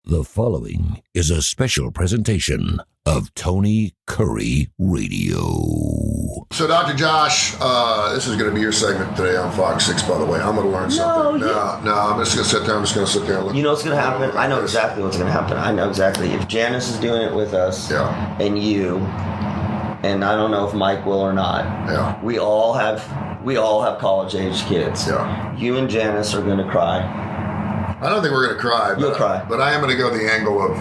The following is a special presentation of Tony Curry Radio. So, Dr. Josh, this is going to be your segment today on Fox 6, by the way. I'm going to learn something. No, I'm just going to sit there. I'm just going to sit there and look. You know what's going to happen? I know exactly what's going to happen. I know exactly. If Janice is doing it with us, and you, and I don't know if Mike will or not, we all have college-age kids. Yeah. You and Janice are going to cry. I don't think we're going to cry. You'll cry. But I am going to go the angle of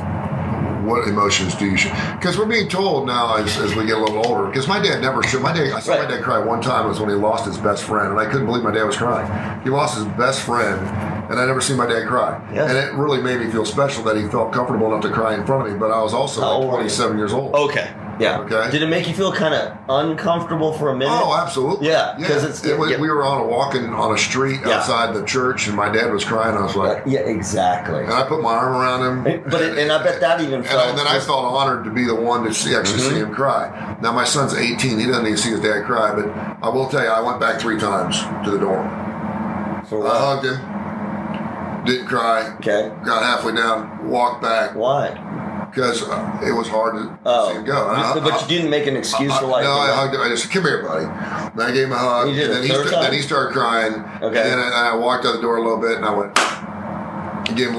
what emotions do you show? Because we're being told now as we get a little older, because my dad never showed. I saw my dad cry one time. It was when he lost his best friend, and I couldn't believe my dad was crying. He lost his best friend, and I never seen my dad cry. Yes. And it really made me feel special that he felt comfortable enough to cry in front of me, but I was also 27 years old. Okay. Yeah. Okay. Did it make you feel kind of uncomfortable for a minute? Oh, absolutely. Yeah. Because we were walking on a street outside the church, and my dad was crying. I was like, yeah, exactly. And I put my arm around him. And I bet that even felt. And then I felt honored to be the one to actually see him cry. Now my son's 18. He doesn't even see his dad cry, but I will tell you, I went back 3 times to the dorm. I hugged him. Didn't cry. Okay. Got halfway down. Walked back. Why? Because it was hard to see him go. But you didn't make an excuse for like. No, I hugged him. I just said, "Come here, buddy." And I gave him a hug. You did and then he started crying. Okay. And then I walked out the door a little bit, and I went. Give him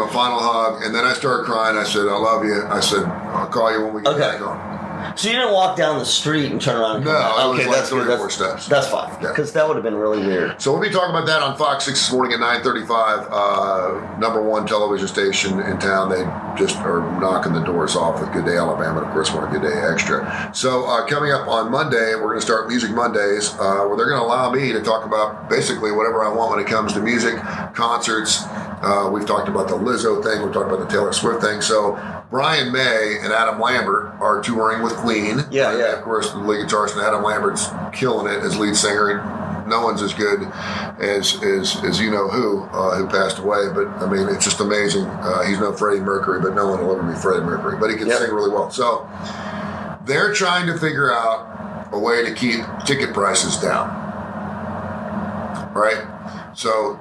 a final hug, and then I started crying. I said, "I love you." I said, "I'll call you when we get back home." So you didn't walk down the street and turn around and come back? No, it was like 3 or 4 steps. That's fine, because that would have been really weird. So we'll be talking about that on Fox 6 this morning at 9:35. Number 1 television station in town. They just are knocking the doors off with Good Day Alabama, and of course, want a Good Day Extra. So coming up on Monday, we're going to start Music Mondays, where they're going to allow me to talk about basically whatever I want when it comes to music, concerts. We've talked about the Lizzo thing. We've talked about the Taylor Swift thing. So Brian May and Adam Lambert are touring with Queen. Yeah. Of course, the lead guitarist, and Adam Lambert's killing it as lead singer. No one's as good as you know who passed away. But I mean, it's just amazing. He's no Freddie Mercury, but no one will ever be Freddie Mercury. But he can sing really well. So they're trying to figure out a way to keep ticket prices down. Right? So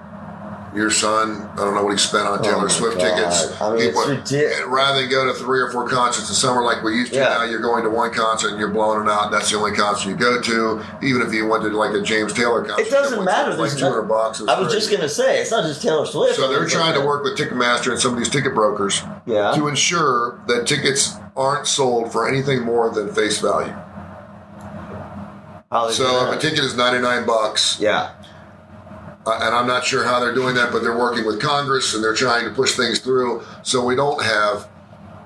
your son, I don't know what he spent on Taylor Swift tickets. I mean, it's ridiculous. Rather than go to 3 or 4 concerts in summer like we used to, now you're going to 1 concert and you're blowing it out, and that's the only concert you go to. Even if you went to like a James Taylor concert, it doesn't matter. Like $200. I was just going to say, it's not just Taylor Swift. So they're trying to work with Ticketmaster and some of these ticket brokers to ensure that tickets aren't sold for anything more than face value. So if a ticket is $99, and I'm not sure how they're doing that, but they're working with Congress and they're trying to push things through so we don't have,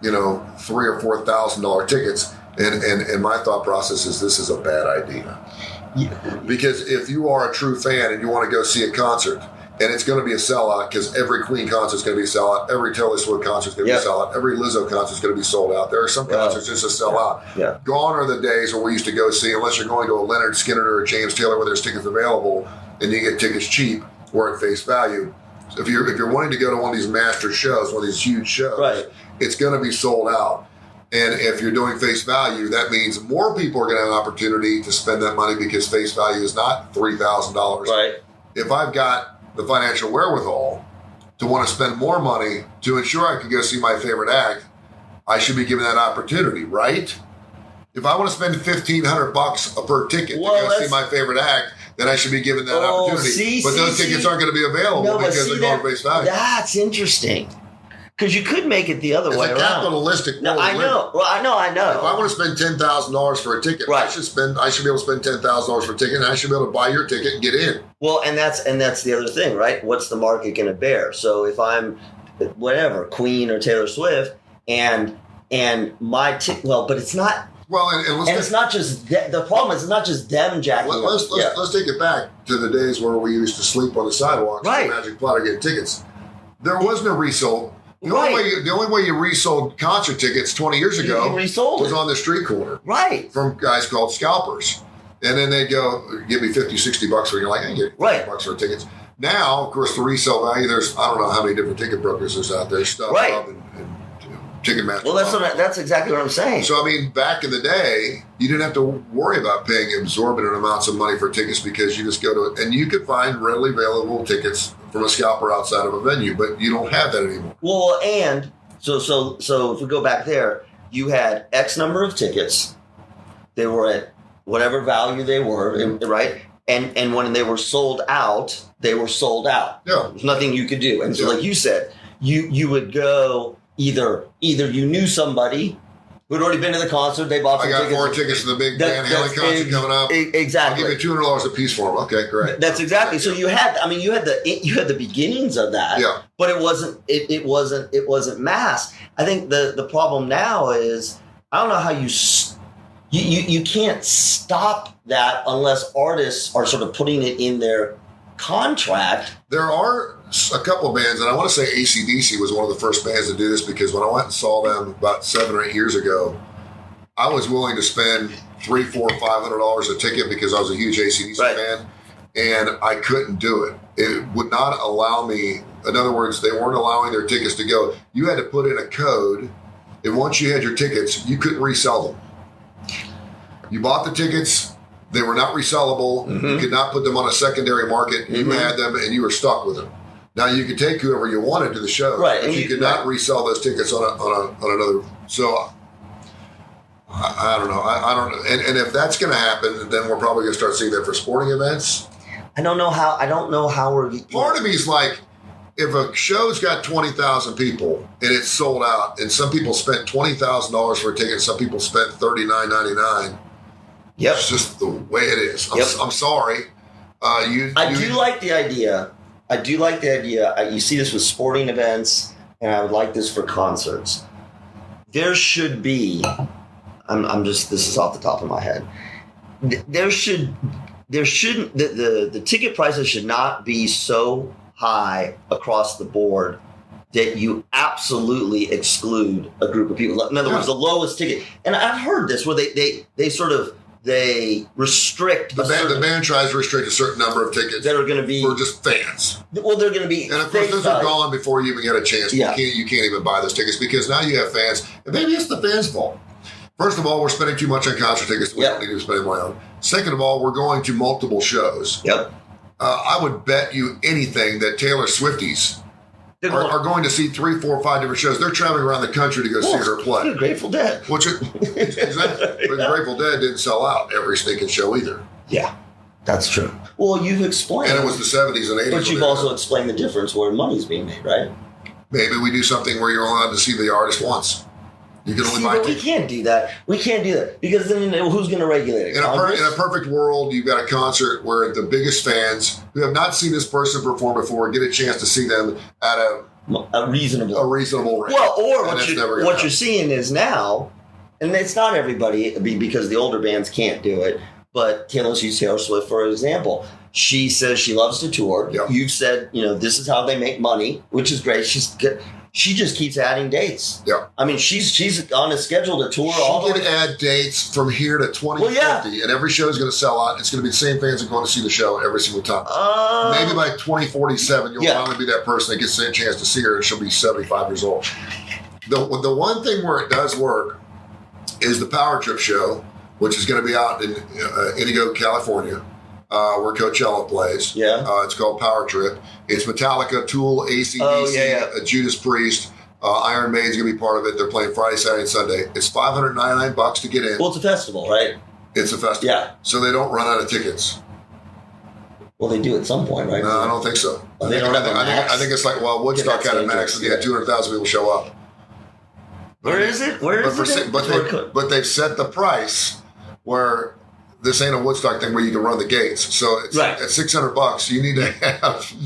$3,000 or $4,000 tickets. And my thought process is this is a bad idea. Because if you are a true fan and you want to go see a concert, and it's going to be a sellout because every Queen concert is going to be a sellout, every Taylor Swift concert is going to be a sellout, every Lizzo concert is going to be sold out. There are some concerts just a sellout. Gone are the days where we used to go see, unless you're going to a Leonard Skinner or a James Taylor where there's tickets available, and you get tickets cheap or at face value. So if you're wanting to go to one of these master shows, one of these huge shows, it's going to be sold out. And if you're doing face value, that means more people are going to have an opportunity to spend that money because face value is not $3,000. Right. If I've got the financial wherewithal to want to spend more money to ensure I can go see my favorite act, I should be given that opportunity, right? If I want to spend $1,500 per ticket to go see my favorite act, then I should be given that opportunity. But those tickets aren't going to be available because they're going face value. That's interesting. Because you could make it the other way around. It's a capitalistic world. I know. Well, I know. If I want to spend $10,000 for a ticket, I should be able to spend $10,000 for a ticket, and I should be able to buy your ticket and get in. Well, and that's the other thing, right? What's the market going to bear? So if I'm whatever, Queen or Taylor Swift, and my ticket, but it's not. Well, and it's not just the problem is it's not just them jacking. Let's take it back to the days where we used to sleep on the sidewalks, right? Magic Platter getting tickets. There was no resale. The only way you resold concert tickets 20 years ago was on the street corner. Right. From guys called scalpers. And then they'd go, give me $50, $60 for it. You're like, I can get $50 for tickets. Now, of course, the resale value, there's, I don't know how many different ticket brokers there's out there. StubHub and Ticketmaster. Well, that's exactly what I'm saying. So, I mean, back in the day, you didn't have to worry about paying exorbitant amounts of money for tickets because you just go to it. And you could find readily available tickets from a scalper outside of a venue, but you don't have that anymore. Well, and so if we go back there, you had X number of tickets. They were at whatever value they were, right? And when they were sold out, they were sold out. Yeah. There's nothing you could do. And so, like you said, you would go either you knew somebody who'd already been to the concert. They bought some tickets. I got 4 tickets to the big Van Halen concert coming up. Exactly. I'll give you $200 a piece for them. Okay, great. That's exactly. So you had the beginnings of that. Yeah. But it wasn't mass. I think the problem now is I don't know how you can't stop that unless artists are sort of putting it in their contract. There are a couple of bands, and I want to say AC/DC was one of the first bands to do this, because when I went and saw them about 7 or 8 years ago, I was willing to spend $300, $400, $500 a ticket because I was a huge AC/DC fan, and I couldn't do it. It would not allow me. In other words, they weren't allowing their tickets to go. You had to put in a code, and once you had your tickets, you couldn't resell them. You bought the tickets. They were not resellable. Mm-hmm. You could not put them on a secondary market. You had them, and you were stuck with them. Now, you could take whoever you wanted to the show, right? But you could not resell those tickets on another. So, I don't know. I don't know. And if that's going to happen, then we're probably going to start seeing that for sporting events. I don't know how we're. Part of me is like, if a show's got 20,000 people and it's sold out, and some people spent $20,000 for a ticket, some people spent $39.99. Yep. It's just the way it is. I'm sorry. I do like the idea. You see this with sporting events, and I would like this for concerts. There should be. This is off the top of my head. There shouldn't. The ticket prices should not be so high across the board that you absolutely exclude a group of people. In other words, the lowest ticket. And I've heard this where they restrict the band tries to restrict a certain number of tickets that are going to be for just fans. Well, they're going to be, and of course those are gone before you even get a chance. Yeah. You can't even buy those tickets because now you have fans, and maybe it's the fans' fault. First of all, we're spending too much on concert tickets. We don't need to spend money on. Second of all, we're going to multiple shows. Yep. I would bet you anything that Taylor Swifties are going to see 3, 4, 5 different shows. They're traveling around the country to go see her play. Grateful Dead. Exactly. But Grateful Dead didn't sell out every stinking show either. Yeah, that's true. Well, you've explained. And it was the 70s and 80s. But you've also explained the difference where money's being made, right? Maybe we do something where you're allowed to see the artist once. You can only buy tickets. We can't do that. Because then who's going to regulate it? In a perfect world, you've got a concert where the biggest fans who have not seen this person perform before get a chance to see them at a reasonable rate. Well, or what you're seeing is now, and it's not everybody because the older bands can't do it, but let's use Taylor Swift for example. She says she loves to tour. Yep. You've said, this is how they make money, which is great. She just keeps adding dates. Yeah. I mean, she's on a schedule to tour all the way. She can add dates from here to 2050, and every show is going to sell out. It's going to be the same fans that are going to see the show every single time. Maybe by 2047, you'll finally be that person that gets a chance to see her, and she'll be 75 years old. The one thing where it does work is the Power Trip show, which is going to be out in Indigo, California, where Coachella plays. Yeah. It's called Power Trip. It's Metallica, Tool, AC/DC, Judas Priest, Iron Maiden's going to be part of it. They're playing Friday, Saturday, and Sunday. It's $599 to get in. Well, it's a festival, right? It's a festival. Yeah. So they don't run out of tickets. Well, they do at some point, right? No, I don't think so. I think it's like, Woodstock had a max. Yeah, 200,000 people show up. Where is it? But they've set the price where this ain't a Woodstock thing where you can run the gates. So it's at $600, you need to have some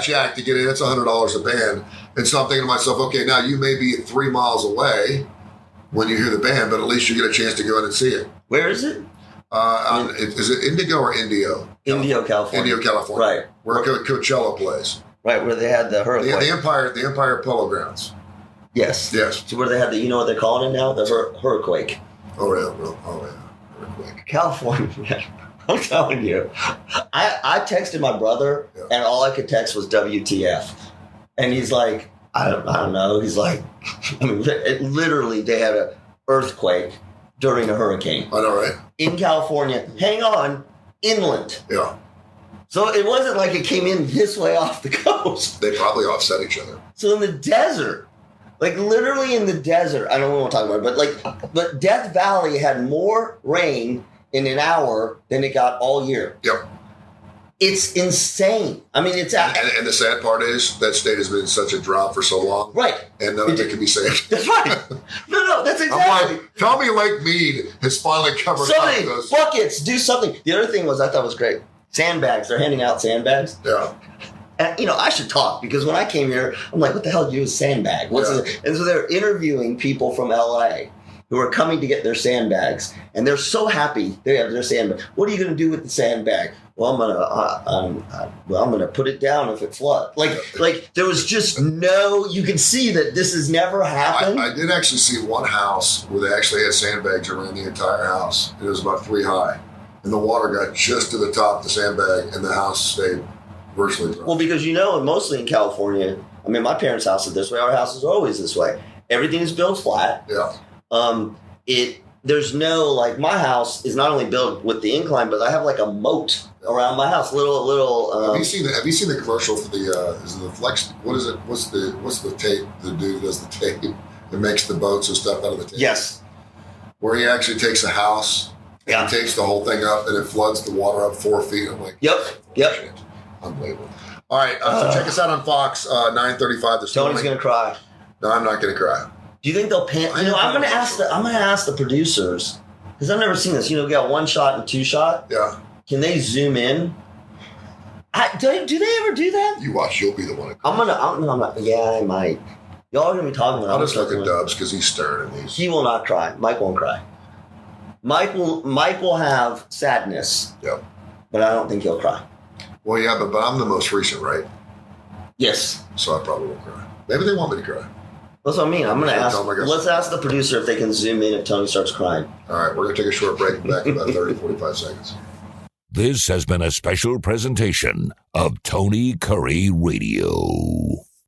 jack to get in. It's $100 a band. And so I'm thinking to myself, okay, now you may be 3 miles away when you hear the band, but at least you get a chance to go in and see it. Where is it? Is it Indigo or Indio? Indio, California. Indio, California. Right. Where Coachella plays. Right, where they had the Hurriquake. The Empire Polo Grounds. Yes. Yes. So where they had what they're calling it now? The Hurriquake. Oh, yeah. California, I'm telling you. I texted my brother, and all I could text was WTF. And he's like, I don't know. He's like, literally, they had an earthquake during a hurricane. I know, right? In California. Hang on, inland. Yeah. So it wasn't like it came in this way off the coast. They probably offset each other. So in the desert, like literally in the desert, I don't want to talk about it, but Death Valley had more rain in an hour than it got all year. Yep. It's insane. I mean, it's... And the sad part is that state has been in such a drought for so long. Right. And none of it can be saved. That's right. No, that's exactly. I'm like, tell me Lake Mead has finally covered something, up those. Buckets, do something. The other thing I thought was great. Sandbags. They're handing out sandbags. Yeah. And, I should talk because when I came here, I'm like, what the hell do you use a sandbag? And so they're interviewing people from LA who are coming to get their sandbags. And they're so happy they have their sandbag. What are you going to do with the sandbag? Well, I'm gonna put it down if it floods. Like there was just you can see that this has never happened. I did actually see one house where they actually had sandbags around the entire house. It was about 3 high. And the water got just to the top of the sandbag and the house stayed virtually dry. Well, because mostly in California, I mean, my parents' house is this way. Our house is always this way. Everything is built flat. Yeah. There's no, my house is not only built with the incline, but I have a moat around my house. Little. Have you seen the commercial for is it the Flex? What is it? What's the tape? The dude who does the tape that makes the boats and stuff out of the tape. Yes. Where he actually takes a house and tapes the whole thing up and it floods the water up 4 feet. I'm like, Yep. Shit. Unbelievable. All right, so check us out on Fox 9:35 this morning. Tony's gonna cry. No, I'm not gonna cry. Do you think they'll pan? I'm gonna ask the producers because I've never seen this. We got 1 shot and 2 shot. Yeah. Can they zoom in? Do they ever do that? You watch. You'll be the one. I'm not. Yeah, I might. Y'all are gonna be talking about. I'll just look at Dubs because he's stern and He will not cry. Mike won't cry. Mike will have sadness. Yep. But I don't think he'll cry. Well, yeah, but I'm the most recent, right? Yes. So I probably won't cry. Maybe they want me to cry. That's what I mean. I'm going to ask. Let's ask the producer if they can zoom in if Tony starts crying. All right, we're going to take a short break and back in about 30, 45 seconds. This has been a special presentation of Tony Curry Radio.